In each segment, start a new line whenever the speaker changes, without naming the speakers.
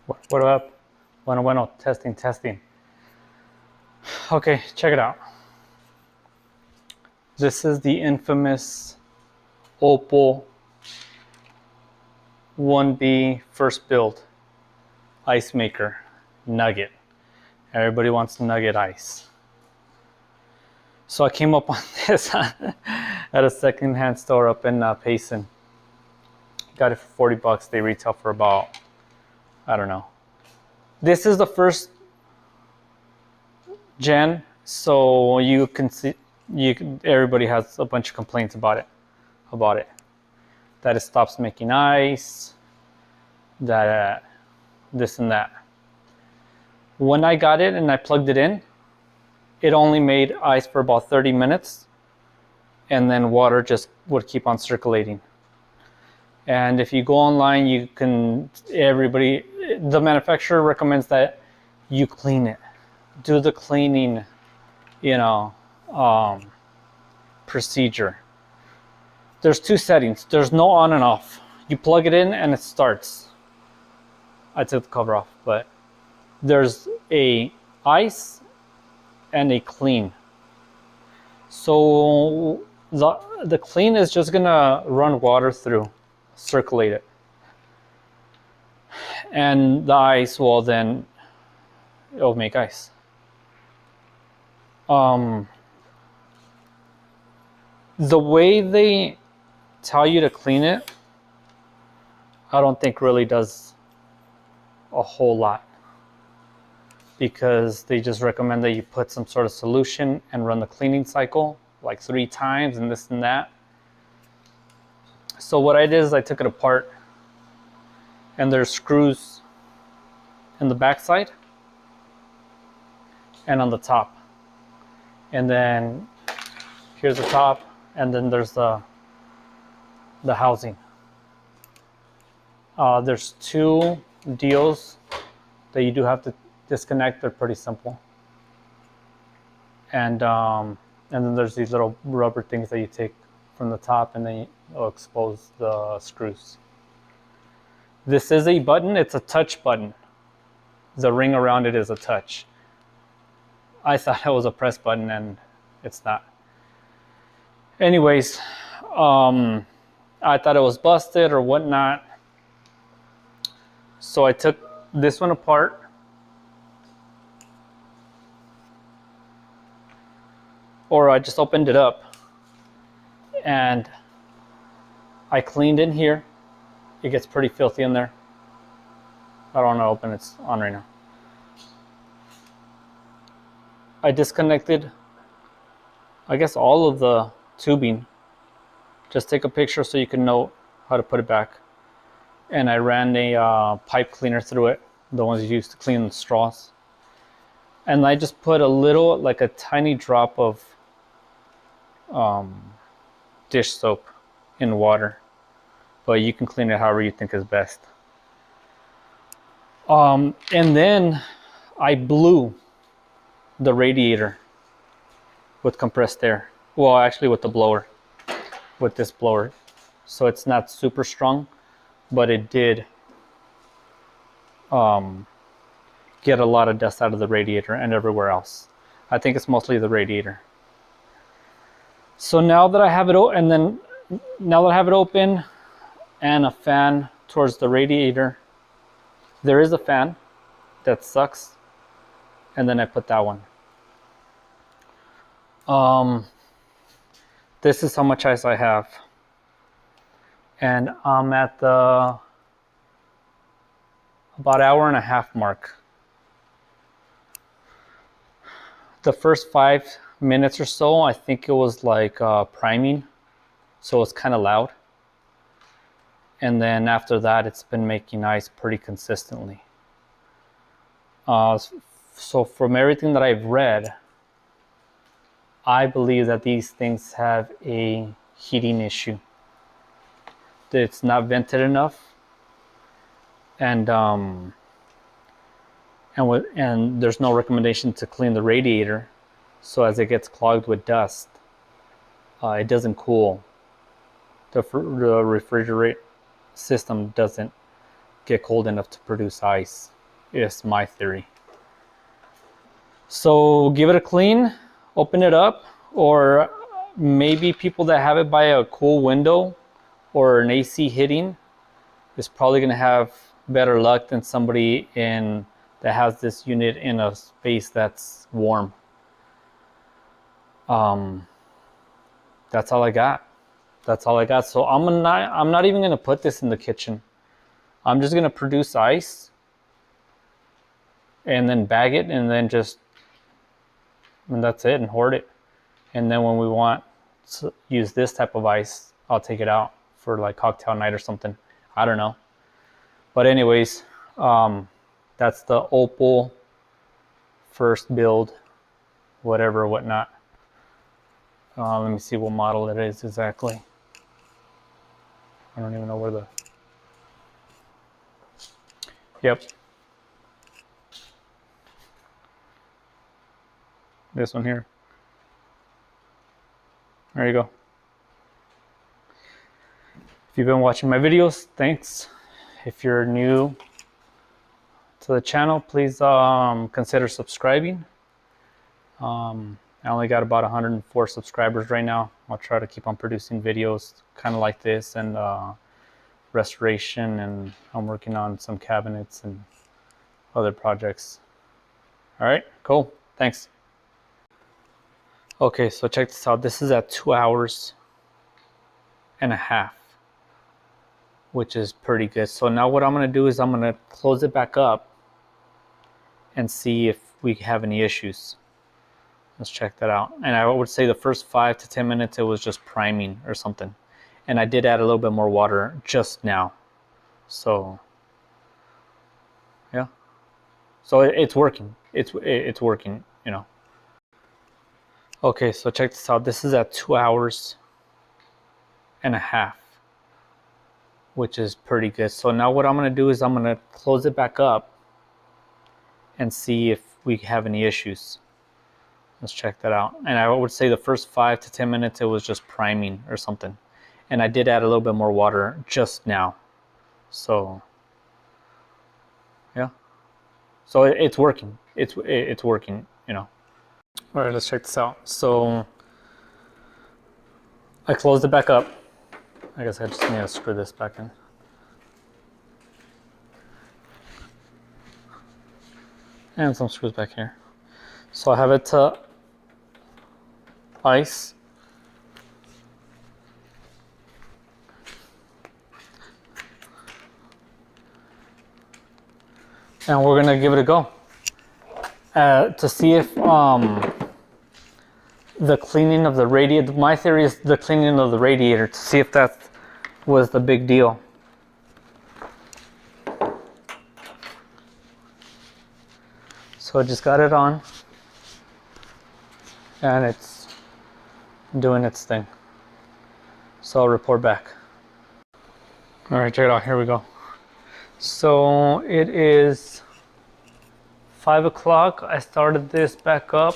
What up? Bueno, testing. Okay, check it out. This is the infamous Opal 1B first build ice maker nugget. Everybody wants nugget ice. So I came up on this at a secondhand store up in Payson. Got it for 40 bucks. They retail for about, I don't know. This is the first gen, so you can see, everybody has a bunch of complaints about it. That it stops making ice, that this and that. When I got it and I plugged it in, it only made ice for about 30 minutes, and then water just would keep on circulating. And if you go online, you can, the manufacturer recommends that you clean it. Do the cleaning, procedure. There's two settings. There's no on and off. You plug it in and it starts. I took the cover off, but there's a ice and a clean. So the clean is just gonna run water through, circulate it, and the ice will then, it'll make ice. The way they tell you to clean it, I don't think really does a whole lot, because they just recommend that you put some sort of solution and run the cleaning cycle like 3 times and this and that. So what I did is I took it apart, and there's screws in the back side and on the top, and then here's the top, and then there's the housing. There's 2 deals that you do have to disconnect. They're pretty simple, and then there's these little rubber things that you take from the top, and then you'll expose the screws. This is a button. It's a touch button. The ring around it is a touch. I thought it was a press button, and it's not. Anyways, I thought it was busted or whatnot. So I took this one apart. Or I just opened it up, and I cleaned in here. It gets pretty filthy in there. I don't want to open it. It's on right now. I disconnected, I guess, all of the tubing. Just take a picture so you can know how to put it back. And I ran a pipe cleaner through it, the ones you use to clean the straws. And I just put a little, like a tiny drop of dish soap in water, but you can clean it however you think is best. And then I blew the radiator with compressed air. Well, actually with the blower, with this blower. So it's not super strong, but it did get a lot of dust out of the radiator and everywhere else. I think it's mostly the radiator. So now that I have it open, and a fan towards the radiator, there is a fan that sucks, and then I put that one. This is how much ice I have, and I'm at the about hour and a half mark. The first 5 minutes or so, I think it was like priming, so it's kind of loud. And then after that, it's been making ice pretty consistently. So from everything that I've read, I believe that these things have a heating issue. That it's not vented enough, and there's no recommendation to clean the radiator. So as it gets clogged with dust, it doesn't cool. The refrigerate system doesn't get cold enough to produce ice, is my theory. So give it a clean, open it up, or maybe people that have it by a cool window or an AC hitting is probably going to have better luck than somebody that has this unit in a space that's warm. That's all I got. That's all I got. So I'm not even going to put this in the kitchen. I'm just going to produce ice and then bag it, and then and that's it, and hoard it. And then when we want to use this type of ice, I'll take it out for like cocktail night or something. I don't know. But anyways, that's the Opal first build, whatever, whatnot. Let me see what model it is exactly. I don't even know where Yep. This one here. There you go. If you've been watching my videos, thanks. If you're new to the channel, please consider subscribing. I only got about 104 subscribers right now. I'll try to keep on producing videos kind of like this, and restoration, and I'm working on some cabinets and other projects. All right, cool. Thanks. Okay, so check this out. This is at 2 hours and a half, which is pretty good. So now what I'm going to do is I'm going to close it back up and see if we have any issues. Let's check that out. And I would say the first 5 to 10 minutes it was just priming or something. And I did add a little bit more water just now. So yeah. So it's working. It's working, you know. Okay, so check this out. This is at 2 hours and a half, which is pretty good. So now what I'm going to do is I'm going to close it back up and see if we have any issues. Let's check that out. And I would say the first 5 to 10 minutes it was just priming or something. And I did add a little bit more water just now. So yeah. So it's working. It's working, you know. All right, let's check this out. So I closed it back up. I guess I just need to screw this back in. And some screws back here. So I have it to ice. And we're gonna give it a go to see if the cleaning of the radiator. My theory is the cleaning of the radiator, to see if that was the big deal. So I just got it on, and it's doing its thing. So I'll report back. All right, check it out. Here we go. So it is 5 o'clock. I started this back up,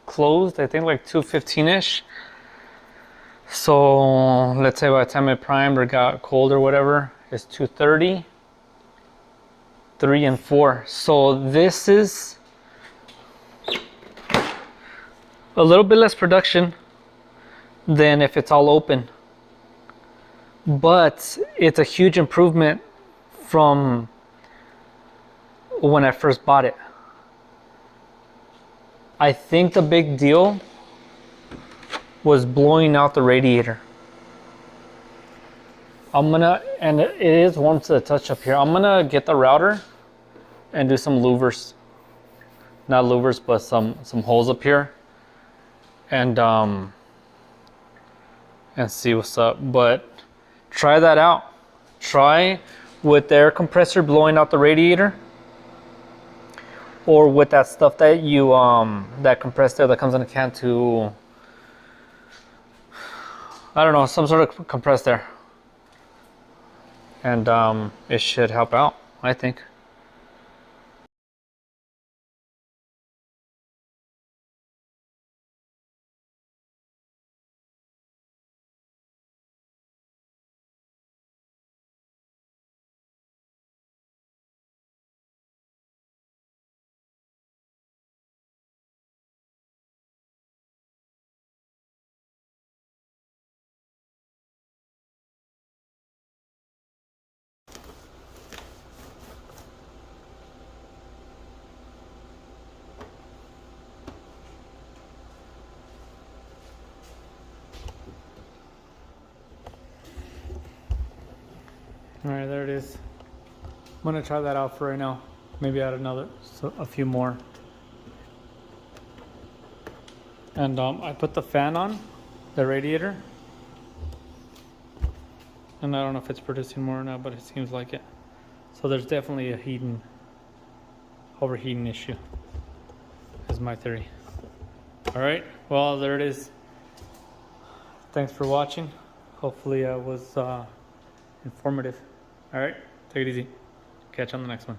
closed, I think like 2:15ish. So let's say by the time it primed or got cold or whatever, it's 2:30, 3 and 4. So this is a little bit less production than if it's all open, but it's a huge improvement from when I first bought it. I think the big deal was blowing out the radiator. And it is warm to the touch up here. I'm gonna get the router and do some louvers. Not louvers, but some holes up here. And see what's up. But try that out. Try with the air compressor blowing out the radiator, or with that stuff that you that compressed air that comes in a can to, I don't know, some sort of compressed air. And it should help out, I think. All right, there it is. I'm gonna try that out for right now. Maybe add a few more. And I put the fan on, the radiator. And I don't know if it's producing more or not, but it seems like it. So there's definitely a overheating issue, is my theory. All right, well, there it is. Thanks for watching. Hopefully I was informative. All right, take it easy. Catch you on the next one.